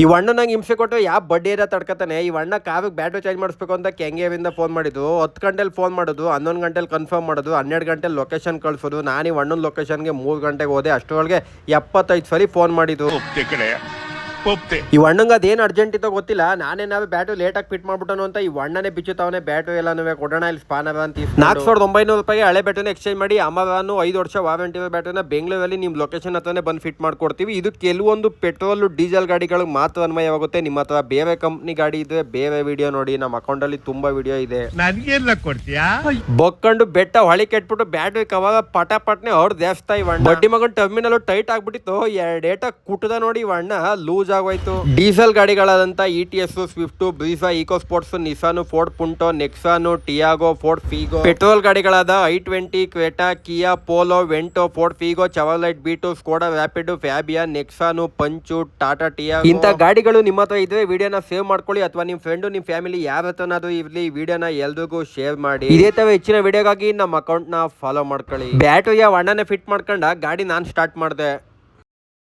ಈ ಅಣ್ಣ ನಂಗೆ ಹಿಂಸೆ ಕೊಟ್ಟು ಯಾವ ಬಡ್ಡಿ ಏರಿಯಾ ತಡ್ಕತಾನೆ. ಈ ಅಣ್ಣ ಕಾವಿಗೆ ಬ್ಯಾಟ್ರಿ ಚೇಂಜ್ ಮಾಡಿಸ್ಬೇಕು ಅಂತ ಕೆಂಗೇವಿಂದ ಫೋನ್ ಮಾಡಿದ್ದು. 10 ಗಂಟೆಲಿ ಫೋನ್ ಮಾಡೋದು, 11 ಗಂಟೆಲಿ ಕನ್ಫರ್ಮ್ ಮಾಡೋದು, 12 ಗಂಟೆಲಿ ಲೊಕೇಶನ್ ಕಳಿಸೋದು. ನಾನು ಈ ಅಣ್ಣನ ಲೊಕೇಶನ್ಗೆ 3 ಗಂಟೆಗೆ ಹೋದೆ. ಅಷ್ಟರೊಳಗೆ 75 ಸಲ ಫೋನ್ ಮಾಡಿದ್ದು. ಈ ಅಣ್ಣಂಗೆ ಅದೇನು ಅರ್ಜೆಂಟ್ ಇತ್ತೋ ಗೊತ್ತಿಲ್ಲ. ನಾವೇ ಬ್ಯಾಟು ಲೇಟಾಗಿ ಫಿಟ್ ಮಾಡ್ಬಿಟ್ಟನು ಅಂತ ಈ ಅಣ್ಣನೇ ಬಿಚ್ಚುತ್ತಾವನೆ. ಬ್ಯಾಟು ಎಲ್ಲನೂ ಕೊಡೋಣ ಇಲ್ಲಿ ಸ್ಪಾನರ್ ಅಂತ 4,900 ರೂಪಾಯಿಗೆ ಹಳೆ ಬ್ಯಾಟನ್ನ ಎಕ್ಸ್ಚೇಂಜ್ ಮಾಡಿ ಅಮರಾನು 5 ವರ್ಷ ವಾರಂಟಿ ಬ್ಯಾಟನ್ನ ಬೆಂಗಳೂರಲ್ಲಿ ನಿಮ್ಮ ಲೊಕೇಶನ್ ಹತ್ರನೇ ಬಂದು ಫಿಟ್ ಮಾಡ್ಕೊಡ್ತೀವಿ. ಇದು ಕೆಲವೊಂದು ಪೆಟ್ರೋಲ್ ಡೀಸೆಲ್ ಗಾಡಿಗಳಿಗೆ ಮಾತ್ರ ಅನ್ವಯವಾಗುತ್ತೆ. ನಿಮ್ಮ ಹತ್ರ ಬೇರೆ ಕಂಪ್ನಿ ಗಾಡಿ ಇದ್ರೆ ಬೇರೆ ವಿಡಿಯೋ ನೋಡಿ, ನಮ್ಮ ಅಕೌಂಟಲ್ಲಿ ತುಂಬಾ ವಿಡಿಯೋ ಇದೆ. ಬೊಕ್ಕೊಂಡು ಬೆಟ್ಟ ಹೊಳಿ ಕೆಟ್ಬಿಟ್ಟು ಬ್ಯಾಟ್ರಿ ಕವರ್ ಪಟಪಟ್ನೆ ಅವ್ರು ದೇವಸ್ತಾ ಇವಣ್ಣ. ಬಡ್ಡಿ ಮಗನ್ ಟರ್ಮಿನಲ್ ಟೈಟ್ ಆಗ್ಬಿಟ್ಟಿತ್ತು. 2 ಏಟ ಕುಟ್ಟದ ನೋಡಿ ಇವಣ್ಣ ಲೂಸ್ ಆಗೋಯ್ತು. ಡೀಸೆಲ್ ಗಾಡಿಗಳಾದಂತ ETS, Swift, Brezza, EcoSport, Nissan, Ford Punto, Nexon, Tiago, Ford Figo. Petrol ಗಾಡಿಗಳಾದ i20, Creta, Kia, Polo, Vento, Ford Figo, Chevrolet Beat, Skoda Rapid, Fabia, Nexon, Punch, Tata Tiago. ಇಂಥ ಗಾಡಿಗಳು ನಿಮ್ಮ ಹತ್ರ ಇದ್ರೆ ವಿಡಿಯೋನ ಸೇವ್ ಮಾಡ್ಕೊಳ್ಳಿ, ಅಥವಾ ನಿಮ್ಮ ಫ್ರೆಂಡ್ ನಿಮ್ಮ ಫ್ಯಾಮಿಲಿ ಯಾರ ಹತ್ರನಾದ್ರೂ ಇರ್ಲಿ ವಿಡಿಯೋನ ಎಲ್ರಿಗೂ ಶೇರ್ ಮಾಡಿ. ಇದೇ ತರ ಹೆಚ್ಚಿನ ವಿಡಿಯೋಗಾಗಿ ನಮ್ಮ ಅಕೌಂಟ್ ನ ಫಾಲೋ ಮಾಡ್ಕೊಳ್ಳಿ. ಬ್ಯಾಟರಿಯ ಅಣ್ಣನೇ ಫಿಟ್ ಮಾಡ್ಕೊಂಡ ಗಾಡಿ ನಾನು ಸ್ಟಾರ್ಟ್ ಮಾಡಿದೆ.